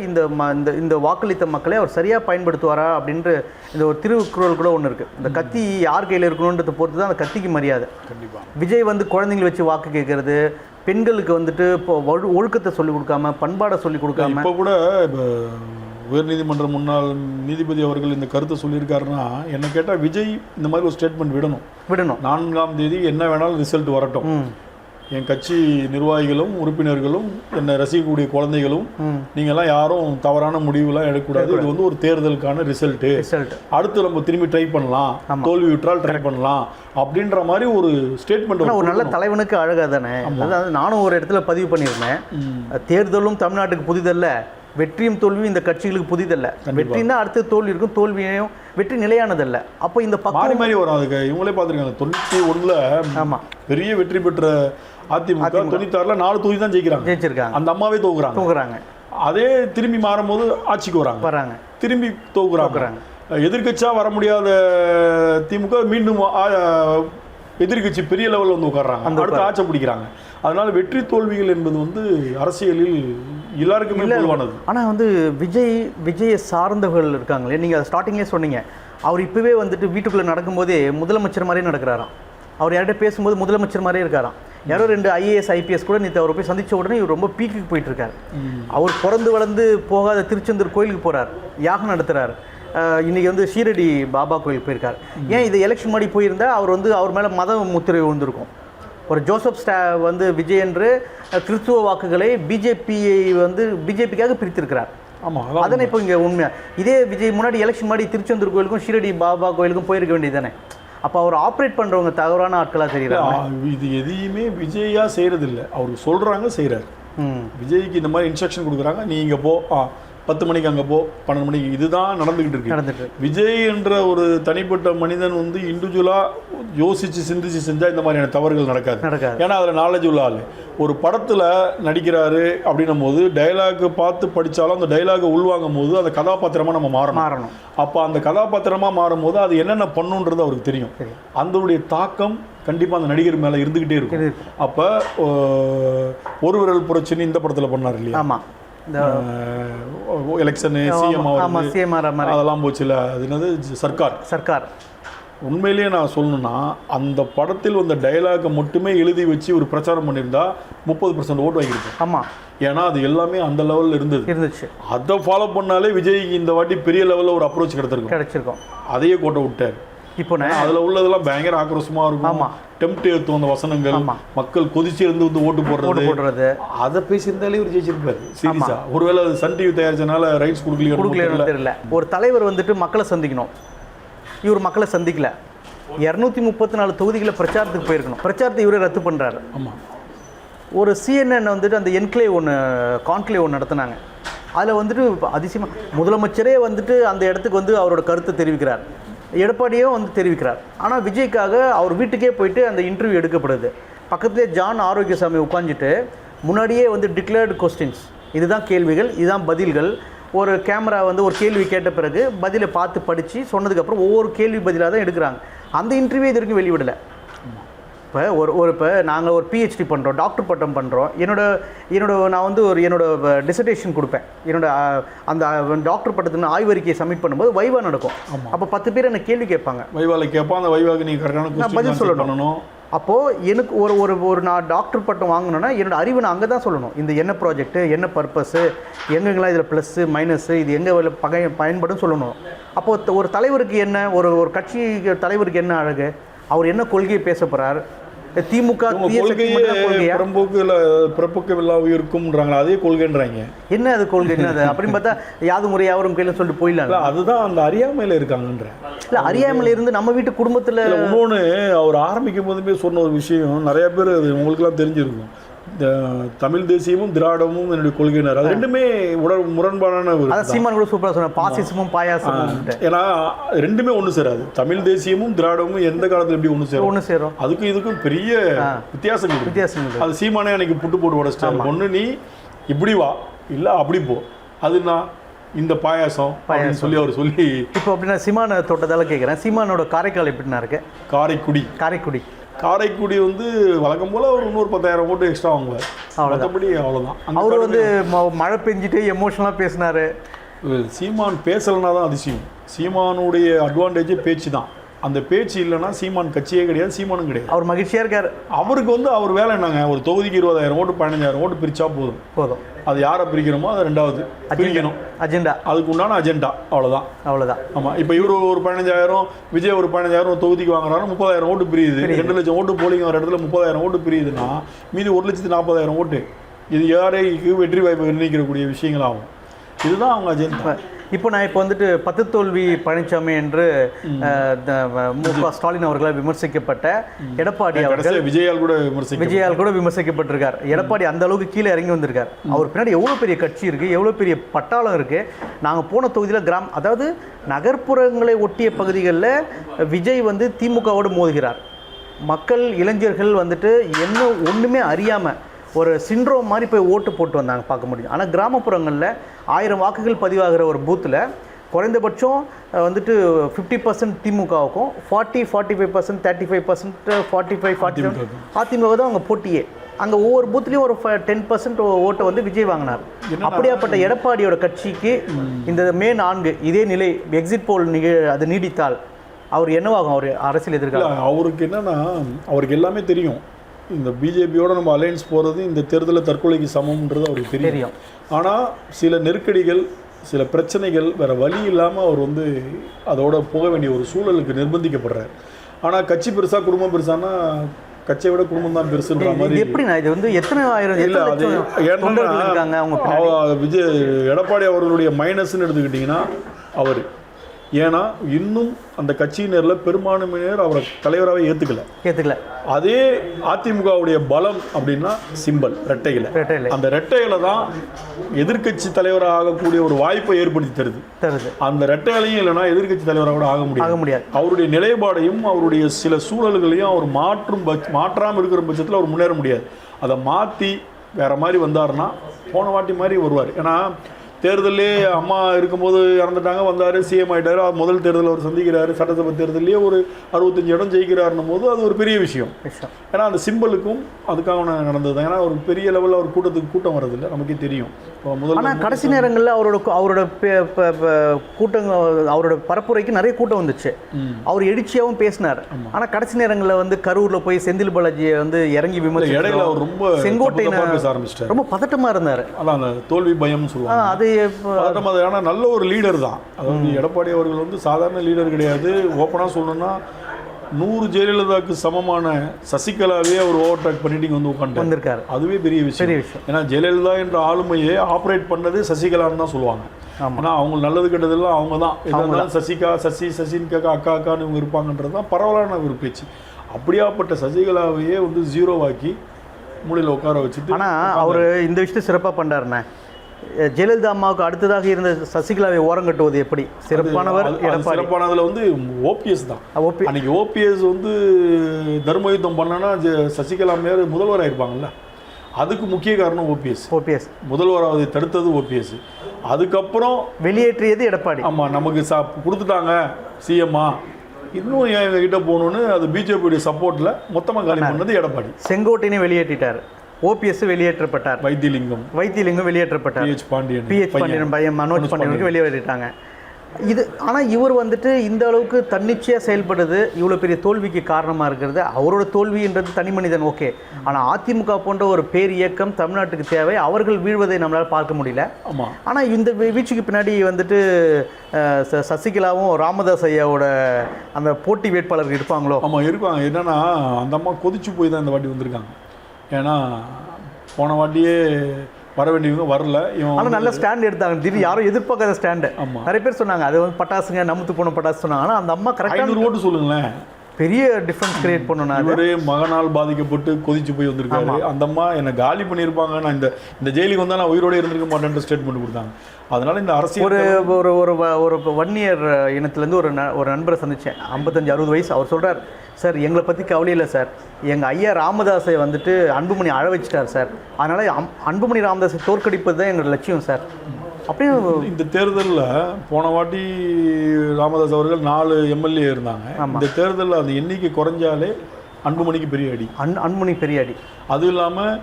இந்த வாக்களித்த மக்களை அவர் சரியாக பயன்படுத்துவாரா அப்படின்ற இந்த ஒரு திருக்குறள் கூட ஒன்று இருக்குது. இந்த கத்தி யார் கையில் இருக்கணுன்றதை பொறுத்து தான் அந்த கத்திக்கு மரியாதை. கண்டிப்பாக விஜய் வந்து குழந்தைங்களை வச்சு வாக்கு கேட்கறது, பெண்களுக்கு வந்துட்டு இப்போ ஒழுக்கத்தை சொல்லிக் கொடுக்காம, பண்பாடை சொல்லிக் கொடுக்காம. இப்போ கூட இப்போ உயர்நீதிமன்ற முன்னாள் நீதிபதி அவர்கள் இந்த கருத்தை சொல்லியிருக்காருன்னா, என்ன கேட்டால் விஜய் இந்த மாதிரி ஒரு ஸ்டேட்மெண்ட் விடணும். 4ஆம் தேதி என்ன வேணாலும் ரிசல்ட் வரட்டும், என் கட்சி நிர்வாகிகளும் உறுப்பினர்களும் என்னை ரசிக்கக்கூடிய குழந்தைகளும் நீங்கள்லாம் யாரும் தவறான முடிவுலாம் எடுக்கக்கூடாது, இது வந்து ஒரு தேர்தலுக்கான ரிசல்ட்டு, அடுத்து நம்ம திரும்பி ட்ரை பண்ணலாம், தோல்வி விட்டால் ட்ரை பண்ணலாம் அப்படின்ற மாதிரி ஒரு ஸ்டேட்மெண்ட். ஒரு நல்ல தலைவனுக்கு அழகாக தானே. அதாவது நானும் ஒரு இடத்துல பதிவு பண்ணியிருந்தேன், தேர்தலும் தமிழ்நாட்டுக்கு புதிதல்ல, வெற்றியும் தோல்வியும் இந்த கட்சிகளுக்கு புதிதல்ல. வெற்றின்னா அடுத்து தோல்வி இருக்கும், தோல்வியையும் வெற்றி நிலையானதல்ல. அப்போ இந்த பக்கம் மாதிரி வரும். அதுக்கு இவங்களே பார்த்துருக்காங்க, 91 ஆமாம் பெரிய வெற்றி பெற்ற அதிமுக 96ல் 4 தொகுதி தான் ஜெயிச்சிருக்காங்க. அந்த அம்மாவே தோக்குறாங்க. அதே திரும்பி மாறும்போது ஆட்சிக்கு வராங்க, திரும்பி தோக்குறாங்க. எதிர்கட்சியாக வர முடியாத திமுக மீண்டும் எதிர்கட்சி பெரிய லெவலில் வந்து உட்கார்றாங்க, அடுத்து ஆட்சி பிடிக்கிறாங்க. அதனால வெற்றி தோல்விகள் என்பது வந்து அரசியலில் எல்லாருக்குமே பொதுவானது. ஆனால் வந்து விஜயை சார்ந்தவர்கள் இருக்காங்களே, நீங்கள் ஸ்டார்டிங்லேயே சொன்னீங்க, அவர் இப்போவே வந்துட்டு வீட்டுக்குள்ளே நடக்கும்போதே முதலமைச்சர் மாதிரியே நடக்கிறாராம். அவர் யார்கிட்ட பேசும்போது முதலமைச்சர் மாதிரியே இருக்காராம். யாரோ 2 IAS IPS கூட நேற்று அவரை போய் சந்தித்த உடனே இவர் ரொம்ப பீக்குக்கு போயிட்டு இருக்காரு. அவர் பிறந்து வளர்ந்து போகாத திருச்செந்தூர் கோயிலுக்கு போகிறார், யாகம் நடத்துகிறார். இன்றைக்கி வந்து ஷீரடி பாபா கோயிலுக்கு போயிருக்கார். ஏன் இது எலெக்ஷன் மாதிரி போயிருந்தால் அவர் வந்து அவர் மேலே மத முத்திரை விழுந்திருக்கும். ஒரு ஜோசப் வந்து விஜய் என்று கிறிஸ்துவ வாக்குகளை பிஜேபிக்காக பிரித்திருக்கிறார். ஆமாம், அதனை இப்போ இங்கே உண்மையாக இதே விஜய் முன்னாடி எலெக்ஷன் மாதிரி திருச்செந்தூர் கோயிலுக்கும் ஷீரடி பாபா கோயிலுக்கும் போயிருக்க வேண்டியது தானே. அப்போ அவர் ஆப்ரேட் பண்ணுறவங்க தவறான ஆட்களாக தெரியுறாங்க. இது எதையுமே விஜயா செய்கிறதில்ல, அவருக்கு சொல்கிறாங்க, செய்கிறார். விஜய்க்கு இந்த மாதிரி இன்ஸ்ட்ரக்ஷன் கொடுக்குறாங்க, நீ இங்கே போ, 10 மணிக்கு அங்கே போ, 12 மணிக்கு, இதுதான் நடந்துகிட்டு இருக்கு. விஜய் என்ற ஒரு தனிப்பட்ட மனிதன் வந்து இண்டிவிஜுவலாக யோசித்து சிந்திச்சு செஞ்சால் இந்த மாதிரியான தவறுகள் நடக்காது. ஏன்னா அதில் நாலேஜ் உள்ள ஆள். ஒரு படத்தில் நடிக்கிறாரு அப்படின்னும் போது டைலாக் பார்த்து படித்தாலும் அந்த டைலாகை உள்வாங்கும் போது அந்த கதாபாத்திரமாக நம்ம மாறணும். அப்போ அந்த கதாபாத்திரமாக மாறும் போது அது என்னென்ன பண்ணுன்றது அவருக்கு தெரியும். அதனுடைய தாக்கம் கண்டிப்பாக அந்த நடிகர் மேலே இருந்துக்கிட்டே இருக்கும். அப்போ ஒரு விரல் புரட்சின்னு இந்த படத்தில் பண்ணார் இல்லையா? ஆமாம், எலெக்ஷனு சிஎம் அதெல்லாம் போச்சுல, அது என்னது சர்க்கார். உண்மையிலேயே நான் சொல்லணும்னா அந்த படத்தில் வந்த டைலாகை மட்டுமே எழுதி வச்சு ஒரு பிரச்சாரம் பண்ணியிருந்தா 30% ஓட்டு வாங்கியிருக்கேன். ஆமாம், ஏன்னா அது எல்லாமே அந்த லெவலில் இருந்துச்சு. அதை ஃபாலோ பண்ணாலே விஜய்க்கு இந்த வாட்டி பெரிய லெவலில் ஒரு அப்ரோச் கிடைச்சிருக்கும். அதையே கோட்டை விட்டார். இப்போ அதில் உள்ளதெல்லாம் பயங்கர ஆக்ரோஷமாக இருக்கும். டெம்ப்ட் ஏற்றும் அந்த வசனங்கள், மக்கள் கொதிச்சு இருந்து வந்து ஓட்டு போடுறது, அதை பேசியிருந்தாலே இவர் ஜெயிச்சிருப்பாரு சீரியஸா. ஒருவேளை அது சன் டிவி தயாரிச்சனால ரைட்ஸ் கொடுக்கலையோ தெரியல. ஒரு தலைவர் வந்துட்டு மக்களை சந்திக்கணும், இவர் மக்களை சந்திக்கல. 234 தொகுதிகளை பிரச்சாரத்துக்கு போயிருக்கணும், பிரச்சாரத்தை இவரே ரத்து பண்ணுறாரு. ஆமாம், ஒரு CNN வந்துட்டு அந்த கான்க்ளேவ் ஒன்று நடத்தினாங்க. அதில் வந்துட்டு அதிசயமாக முதலமைச்சரே வந்துட்டு அந்த இடத்துக்கு வந்து அவரோட கருத்தை தெரிவிக்கிறார், எடப்பாடியும் வந்து தெரிவிக்கிறார். ஆனால் விஜய்க்காக அவர் வீட்டுக்கே போயிட்டு அந்த இன்டர்வியூ எடுக்கப்படுது. பக்கத்துலேயே ஜான் ஆரோக்கியசாமி உட்காந்துட்டு முன்னாடியே வந்து டிக்ளேர்டு கொஸ்டின்ஸ், இதுதான் கேள்விகள், இதுதான் பதில்கள். ஒரு கேமரா வந்து ஒரு கேள்வி கேட்ட பிறகு பதிலை பார்த்து படித்து சொன்னதுக்கப்புறம் ஒவ்வொரு கேள்வி பதிலாக தான் எடுக்கிறாங்க. அந்த இன்டர்வியூ இது வரைக்கும் வெளிவிடலை. இப்போ நாங்கள் ஒரு PhD பண்ணுறோம், டாக்டர் பட்டம் பண்ணுறோம். நான் வந்து என்னோட டிசர்டேஷன் கொடுப்பேன். அந்த டாக்டர் பட்டத்துக்கு ஆய்வறிக்கையை சப்மிட் பண்ணும்போது வைவா நடக்கும். அப்போ 10 பேர் என்ன கேள்வி கேட்பாங்க, வைவாவில் கேட்பான். அந்த வைவாக்கு நீங்கள் கரெக்டான பதில் சொல்லணும். அப்போது எனக்கு ஒரு நான் டாக்டர் பட்டம் வாங்கணுன்னா என்னோடய அறிவு நான் அங்கே தான் சொல்லணும். இந்த என்ன ப்ராஜெக்ட்டு, என்ன பர்பஸ்ஸு, எங்கெங்கெல்லாம் இதில் ப்ளஸ்ஸு மைனஸு, இது எங்கே பயன்படும் சொல்லணும். அப்போது ஒரு தலைவருக்கு என்ன, ஒரு கட்சி தலைவருக்கு என்ன அழகு, அவர் என்ன கொள்கையை பேச போகிறார், திமுக தீய சக்தி மட்டும் தான் கொள்கையா? பிறப்புக்கு எல்லா உயிருக்கும்ன்றாங்களா, அதே கொள்கைன்றாங்க. என்ன அது கொள்கை, என்ன அது அப்படின்னு பார்த்தா யாது முறை யாவரும் கையில் சொல்லிட்டு போயிடலாம். அதுதான் அந்த அறியாமையில் இருக்காங்கன்ற. இல்லை, அறியாமையில் இருந்து நம்ம வீட்டு குடும்பத்தில் இன்னொன்று அவர் ஆரம்பிக்கும் போதுமே சொன்ன ஒரு விஷயம் நிறைய பேர் அது உங்களுக்குலாம் தெரிஞ்சிருக்கும். இந்த தமிழ் தேசியமும் திராவிடமும் என்னுடைய கொள்கையினர், அது ரெண்டுமே முரண்பாடான ஒரு. சீமான் கூட சூப்பராக சொன்னார், பாசிசமும் பாயாசமும். ஏன்னா ரெண்டுமே ஒன்று சேராது. தமிழ் தேசியமும் திராவிடமும் எந்த காலத்தில் எப்படி ஒன்று சேரும், அதுக்கும் இதுக்கும் பெரிய வித்தியாசம். அது சீமானே அன்னைக்கு புட்டு போட்டு உடச்சிட்டாரு. ஒன்று நீ இப்படி வா, இல்லை அப்படி போ, அதுனா இந்த பாயாசம் சொல்லி அவர் சொல்லி. இப்போ அப்படின்னா சீமான தோட்டத்தால் கேட்குறேன், சீமானோட காரைக்கால் எப்படின்னா இருக்கு? காரைக்குடி வந்து வழக்கம் போல் ஒரு 10,000 ஓட்டு எக்ஸ்ட்ரா வாங்குவார், மற்றபடி அவ்வளோதான். அவர் வந்து மழை பெஞ்சிட்டு எமோஷனலாக பேசினார். சீமான் பேசலைன்னா தான் அதிசயம். சீமானுடைய அட்வான்டேஜே பேச்சு தான். அந்த பேச்சு இல்லைன்னா சீமான் கட்சியே கிடையாது, சீமானும் கிடையாது. அவர் மகிழ்ச்சியாக இருக்கார். அவருக்கு வந்து அவர் வேலை என்னங்க, ஒரு தொகுதிக்கு 20,000 ஓட்டு 15,000 ஓட்டு பிரித்தா போதும். அது யாரை பிரிக்கிறோமோ அது ரெண்டாவது பிரிக்கணும் அஜெண்டா, அதுக்கு உண்டான அஜெண்டா, அவ்வளோதான். ஆமாம், இப்போ இவர் ஒரு 15,000, விஜய் ஒரு 15,000 தொகுதிக்கு வாங்குறாரு, 30,000 ஓட்டு பிரியுது. 2 லட்சம் ஓட்டு போலிங்க ஒரு இடத்துல 30,000 ஓட்டு பிரியுதுன்னா மீதி 1,40,000 ஓட்டு. இது யாரைக்கு வெற்றி வாய்ப்பு நிர்ணயிக்கக்கூடிய விஷயங்கள் ஆகும். இதுதான் அவங்க அஜெண்டா. இப்போ நான் வந்துட்டு 10 தோல்வி பழனிசாமி என்று மு.க. ஸ்டாலின் அவர்களால் விமர்சிக்கப்பட்ட எடப்பாடி அவர்கள் விஜயால் கூட விமர்சிக்கப்பட்டிருக்கார். எடப்பாடி அந்த அளவுக்கு கீழே இறங்கி வந்திருக்கார். அவர் பின்னாடி எவ்வளோ பெரிய கட்சி இருக்குது, எவ்வளோ பெரிய பட்டாளம் இருக்குது. நாங்கள் போன தொகுதியில் அதாவது நகர்ப்புறங்களை ஒட்டிய பகுதிகளில் விஜய் திமுகவோடு மோதுகிறார். மக்கள் இளைஞர்கள் வந்துட்டு என்ன ஒன்றுமே அறியாமல் ஒரு சிண்ட்ரோம் மாதிரி போய் ஓட்டு போட்டு வந்தாங்க, பார்க்க முடியும். ஆனால் கிராமப்புறங்களில் 1000 வாக்குகள் பதிவாகிற ஒரு பூத்தில் குறைந்தபட்சம் 50% திமுகவுக்கும் 40-45%, 35%, 45-47 அதிமுக தான் அவங்க போட்டியே. அங்கே ஒவ்வொரு பூத்துலேயும் ஒரு 10% ஓட்டை விஜய் வாங்கினார். அப்படியாப்பட்ட எடப்பாடியோட கட்சிக்கு இந்த மே 4 இதே நிலை எக்ஸிட் போல் அது நீடித்தால் அவர் என்னவாகும்? அவர் அரசியல் எதிர்காலம் அவருக்கு என்னன்னா, அவருக்கு எல்லாமே தெரியும். இந்த பிஜேபியோட நம்ம அலையன்ஸ் போகிறது இந்த தேர்தலில் தற்கொலைக்கு சமம்ன்றது அவருக்கு தெரியும். ஆனால் சில நெருக்கடிகள், சில பிரச்சனைகள், வேறு வழி இல்லாமல் அவர் அதோட போக வேண்டிய ஒரு சூழலுக்கு நிர்பந்திக்கப்படுறார். ஆனால் கட்சி பெருசா குடும்பம் பெருசானா கட்சியை விட குடும்பம் தான் பெருசுன்ற மாதிரி. எப்படின்னா இது எத்தனை ஆயிரம் இல்லை, அது விஜய் எடப்பாடி அவர்களுடைய மைனஸ்ன்னு எடுத்துக்கிட்டிங்கன்னா அவர் ஏன்னா இன்னும் அந்த கட்சியினரில் பெரும்பான்மையினர் அவரை தலைவராகவே ஏற்றுக்கல. அதே அதிமுகவுடைய பலம் அப்படின்னா சிம்பல் ரெட்டைகளை. அந்த ரெட்டைகளை தான் எதிர்கட்சி தலைவராக ஆகக்கூடிய ஒரு வாய்ப்பை ஏற்படுத்தி தருது. அந்த ரெட்டைகளையும் இல்லைன்னா எதிர்கட்சி தலைவராக கூட ஆக முடியாது. அவருடைய நிலைப்பாடையும் அவருடைய சில சூழல்களையும் அவர் மாற்றாமல் இருக்கிற பட்சத்தில் அவர் முன்னேற முடியாது. அதை மாற்றி வேற மாதிரி வந்தாருன்னா போன வாட்டி மாதிரி வருவார். ஏன்னா தேர்தலே அம்மா இருக்கும்போது இறந்துட்டாங்க, வந்தார், சிஎம் ஆகிட்டார். முதல் தேர்தலில் அவர் சந்திக்கிறாரு, சட்டசபை தேர்தலே ஒரு 65 இடம் ஜெயிக்கிறாருன்னும் போது அது ஒரு பெரிய விஷயம். ஏன்னா அந்த சிம்பலுக்கும் அதுக்காக நடந்தது தான். ஏன்னா ஒரு பெரிய லெவலில் அவர் கூட்டம் வர்றதில்லை, நமக்கே தெரியும். ஆனால் கடைசி நேரங்களில் அவரோட கூட்டம், அவரோட பரப்புரைக்கு நிறைய கூட்டம் வந்துச்சு. அவர் எழுச்சியாகவும் பேசினார். ஆனால் கடைசி நேரங்களில் கரூரில் போய் செந்தில் பாலாஜியை இறங்கி விமர்சனம், இடையில அவர் ரொம்ப செங்கோட்டையன் பேச ஆரம்பிச்சிட்டார். ரொம்ப பதட்டமாக இருந்தார். அதான் அந்த தோல்வி பயம்னு சொல்லுவாங்க. அது ஆனால் நல்ல ஒரு லீடர் தான். அதாவது எடப்பாடி அவர்கள் சாதாரண லீடர் கிடையாது. ஓப்பனாக சொல்லணும்னா 100 ஜெயலலிதாவுக்கு சமமான சசிகலாவே அவர் ஓவர் டேக் பண்ணிட்டு உட்காந்துருக்காரு. அதுவே பெரிய விஷயம். ஏன்னா ஜெயலலிதா என்ற ஆளுமையை ஆப்ரேட் பண்ணது சசிகலான்னு தான் சொல்லுவாங்க. ஆனால் அவங்க நல்லது கெட்டதெல்லாம் அவங்க தான். எதாவது சசின்னு கேட்க அக்கான்னு இவங்க இருப்பாங்கன்றது தான் பரவலான ஒரு பேச்சு. அப்படியாப்பட்ட சசிகலாவையே 0 ஆக்கி மூலையில் உட்கார வச்சுட்டு. ஆனால் அவர் இந்த விஷயத்தை சிறப்பாக பண்ணாருண்ணே. ஜெயலலிதா அம்மாவுக்கு அடுத்ததாக இருந்த சசிகலாவை ஓரம் கட்டுவது எப்படி சிறப்பானவர்? சிறப்பானதுல ஓபிஎஸ் தான். அன்னைக்கு ஓபிஎஸ் தர்ம யுத்தம் பண்ணனா சசிகலா மேல முதல்வராக இருப்பாங்கல்ல, அதுக்கு முக்கிய காரணம் ஓபிஎஸ் முதல்வராவதை தடுத்தது ஓபிஎஸ். அதுக்கப்புறம் வெளியேற்றியது எடப்பாடி. ஆமாம், நமக்கு கொடுத்துட்டாங்க சிஎம்மா, இன்னும் எங்கள் கிட்ட போகணுன்னு அது பிஜேபியுடைய சப்போர்ட்டில் மொத்தமாக காலி பண்ணது எடப்பாடி. செங்கோட்டையனை வெளியேற்றிட்டார், ஓபிஎஸ் வெளியேற்றப்பட்டார், வைத்தியலிங்கம் வெளியேற்றப்பட்டார், பிஹெச் பாண்டியன் பையன் மனோஜ் பாண்டியனுக்கு வெளியேறிட்டாங்க. இது ஆனால் இவர் வந்துட்டு இந்த அளவுக்கு தன்னிச்சையாக செயல்படுது, இவ்வளோ பெரிய தோல்விக்கு காரணமாக இருக்கிறது. அவரோட தோல்வின்றது தனி மனிதன் ஓகே, ஆனால் அதிமுக போன்ற ஒரு பேர் இயக்கம் தமிழ்நாட்டுக்கு தேவை. அவர்கள் வீழ்வதை நம்மளால் பார்க்க முடியல. ஆமாம். ஆனால் இந்த வீழ்ச்சிக்கு பின்னாடி வந்துட்டு சசிகலாவும் ராமதாஸ் ஐயாவோட அந்த போட்டி வேட்பாளர்கள் இருப்பாங்களோ? ஆமாம் இருப்பாங்க. என்னென்னா அந்த அம்மா கொதிச்சு போய் தான் இந்த வாட்டி வந்திருக்காங்க. ஏன்னா போன வாட்டியே வர வேண்டியவங்க வரல. ஆனால் நல்ல ஸ்டாண்ட் எடுத்தாங்க. திடீர் யாரும் எதிர்பார்க்காத ஸ்டாண்டு. நிறைய பேர் சொன்னாங்க அது வந்து பட்டாசுங்க, நமுத்து போன பட்டாசு சொன்னாங்க. ஆனால் அந்த அம்மா கரெக்டாக 500 ஓட்டு சொல்லுங்களேன், பெரிய டிஃபரன்ஸ் கிரியேட் பண்ணணும். இவரு மகனால் பாதிக்கப்பட்டு கொதிச்சு போய் வந்திருக்காரு. அந்த அம்மா என்னை காலி பண்ணியிருப்பாங்க, நான் இந்த ஜெயிலுக்கு வந்தால் நான் உயிரோடு இருந்திருக்க மாட்டேன்ற ஸ்டேட்மெண்ட் கொடுத்தாங்க. அதனால இந்த அரசியல் ஒரு ஒரு ஒரு 1 இயர் இனத்துலேருந்து ஒரு நண்பரை சந்தித்தேன், 55-60 வயசு. அவர் சொல்கிறார், சார் எங்களை பற்றி கவலை இல்லை சார், எங்கள் ஐயா ராமதாஸை வந்துட்டு அன்புமணி அழ வச்சிட்டார் சார், அதனால் அன்புமணி ராமதாஸை தோற்கடிப்பது தான் எங்களோட லட்சியம் சார். அப்படியே இந்த தேர்தலில் போன வாட்டி ராமதாஸ் அவர்கள் 4 எம்எல்ஏ இருந்தாங்க. இந்த தேர்தலில் அந்த எண்ணிக்கை குறைஞ்சாலே அன்புமணிக்கு பெரிய அடி. அன்புமணி பெரிய அடி. அதுவும் இல்லாமல்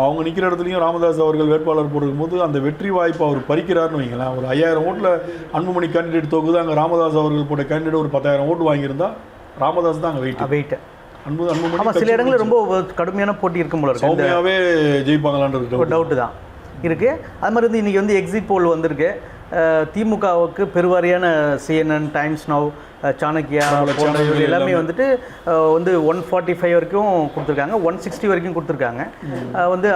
அவங்க நிற்கிற இடத்துலையும் ராமதாஸ் அவர்கள் வேட்பாளர் போடும்போது அந்த வெற்றி வாய்ப்பு அவர் பறிக்கிறாருன்னு வைங்களேன். ஒரு 5000 ஓட்டில் அன்புமணி கேண்டிடேட் தோக்குது, அங்கே ராமதாஸ் அவர்கள் போட்ட கேண்டிடேட் ஒரு 10,000 ஓட்டு வாங்கியிருந்தா ராமதாஸ் தான் அங்கே வெயிட். அன்புமணி சில இடங்களில் ரொம்ப கடுமையான போட்டி இருக்கும் போல இருக்கு. சௌமியாவே ஜெயிப்பாங்களான்றது ஒரு டவுட்டு தான் இருக்குது. அது மாதிரி வந்து இன்றைக்கி வந்து எக்ஸிட் போல் வந்திருக்கு. திமுகவுக்கு பெருவாரியான CNN, டைம்ஸ் நவ், சாணக்கியா எல்லாமே வந்துட்டு வந்து 145 வரைக்கும் கொடுத்துருக்காங்க, 160 வரைக்கும் கொடுத்துருக்காங்க. வந்து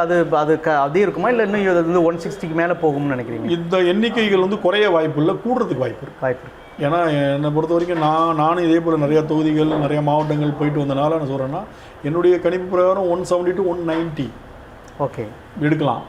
அதே இருக்குமா இல்லை இன்னும் இது வந்து 160க்கு மேலே போகும்னு நினைக்கிறீங்க? இந்த எண்ணிக்கைகள் வந்து குறைய வாய்ப்பு இல்லை, கூடுறதுக்கு வாய்ப்பு இருக்கு. ஏன்னா என்னை பொறுத்த வரைக்கும் நானும் இதே போல் நிறையா தொகுதிகள் நிறையா மாவட்டங்கள் போயிட்டு வந்தனால நான் சொல்கிறேன்னா என்னுடைய கணிப்பு பிரகாரம் 170 to 190 ஓகே எடுக்கலாம்.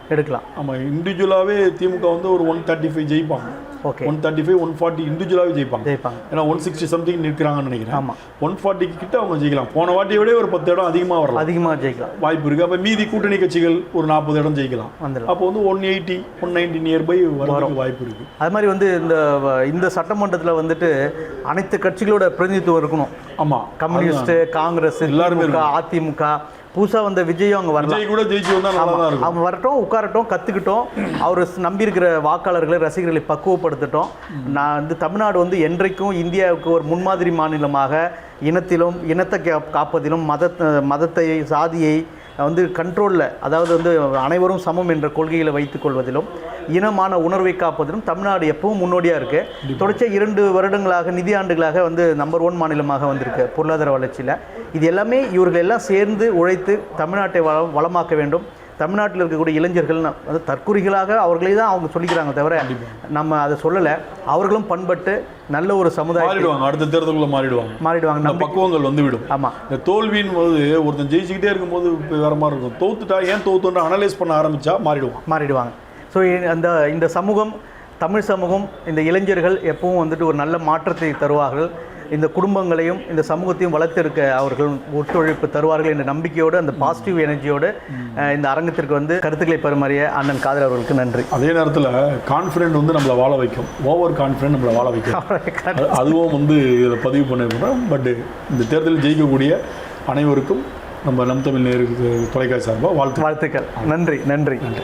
ஆமாம், இண்டிவிஜுவலாகவே திமுக வந்து ஒரு 135 ஜெயிப்பாங்க. ஓகே 135 140 இண்டிவிஜுவலாகவே ஜெயிப்பாங்க. ஏன்னா 160 சம்திங் நிற்கிறாங்கன்னு நினைக்கிறேன். ஆமாம், 140 கிட்ட அவங்க ஜெயிக்கலாம். போன வாட்டியை விட ஒரு 10 இடம் அதிகமாக ஜெயிக்கலாம் வாய்ப்பு இருக்குது. அப்போ மீதி கூட்டணி கட்சிகள் ஒரு 40 இடம் ஜெயிக்கலாம். அப்போ வந்து 180 190 நியர்பை வரதுக்கு வாய்ப்பு இருக்குது. அது மாதிரி வந்து இந்த சட்டமன்றத்தில் வந்துட்டு அனைத்து கட்சிகளோட பிரதிநிதித்துவம் இருக்கணும். ஆமாம், கம்யூனிஸ்ட், காங்கிரஸ், எல்லாருமே, அதிமுக, புதுசாக வந்த விஜயும் அவங்க வரலாம். கூட ஜெயிச்சு வந்தால் நல்லா தான் இருக்கும். அவங்க வரட்டும், உட்காரட்டும், கற்றுக்கிட்டோம், அவர் நம்பியிருக்கிற வாக்காளர்களை, ரசிகர்களை பக்குவப்படுத்தட்டும். நான் வந்து தமிழ்நாடு வந்து என்றைக்கும் இந்தியாவுக்கு ஒரு முன்மாதிரி மாநிலமாக இனத்திலும் இனத்தை காப்பதிலும் மதத்தை சாதியை வந்து கண்ட்ரோலில், அதாவது வந்து அனைவரும் சமம் என்ற கொள்கைகளை வைத்துக் கொள்வதிலும் இனமான உணர்வை காப்பதிலும் தமிழ்நாடு எப்பவும் முன்னோடியாக இருக்குது. தொடர்ச்சியாக 2 வருடங்களாக நிதியாண்டுகளாக வந்து நம்பர் 1 மாநிலமாக வந்திருக்கு பொருளாதார வளர்ச்சியில். இது எல்லாமே இவர்கள் எல்லாம் சேர்ந்து உழைத்து தமிழ்நாட்டை வளமாக்க வேண்டும். தமிழ்நாட்டில் இருக்கக்கூடிய இளைஞர்கள் வந்து தற்குறிகளாக அவர்களே தான் அவங்க சொல்லிக்கிறாங்க தவிர நம்ம அதை சொல்லலை. அவர்களும் பண்பட்டு நல்ல ஒரு சமுதாயம் அடுத்த தேர்தலுக்குள்ள மாறிடுவாங்க. பக்குவங்கள் வந்து விடும். ஆமாம், இந்த தோல்வியின் போது ஒருத்தன் ஜெயிச்சுக்கிட்டே இருக்கும்போது வேற மாதிரி இருக்கும். தோத்துட்டா ஏன் தோத்துன்ற அனலைஸ் பண்ண ஆரம்பிச்சா மாறிடுவாங்க. ஸோ இந்த சமூகம், தமிழ் சமூகம், இந்த இளைஞர்கள் எப்பவும் வந்துட்டு ஒரு நல்ல மாற்றத்தை தருவார்கள். இந்த குடும்பங்களையும் இந்த சமூகத்தையும் வளர்த்திருக்க அவர்கள் ஒத்துழைப்பு தருவார்கள் என்ற நம்பிக்கையோடு, அந்த பாசிட்டிவ் எனர்ஜியோடு இந்த அரங்கத்திற்கு வந்து கருத்துக்களை பரிமாறிய அண்ணன் காதர் அவர்களுக்கு நன்றி. அதே நேரத்தில் கான்ஃபிடென்ட் வந்து நம்மளை வாழ வைக்கும், ஓவர் கான்ஃபிடென்ட் நம்மளை வாழ வைக்கும். அதுவும் வந்து இதில் பதிவு பண்ணிருக்கோம். பட் இந்த தேர்தலில் ஜெயிக்கக்கூடிய அனைவருக்கும் நம்ம நம் தமிழ் நேருக்கு தொலைக்காட்சி சார்பாக வாழ்த்துக்கள். நன்றி.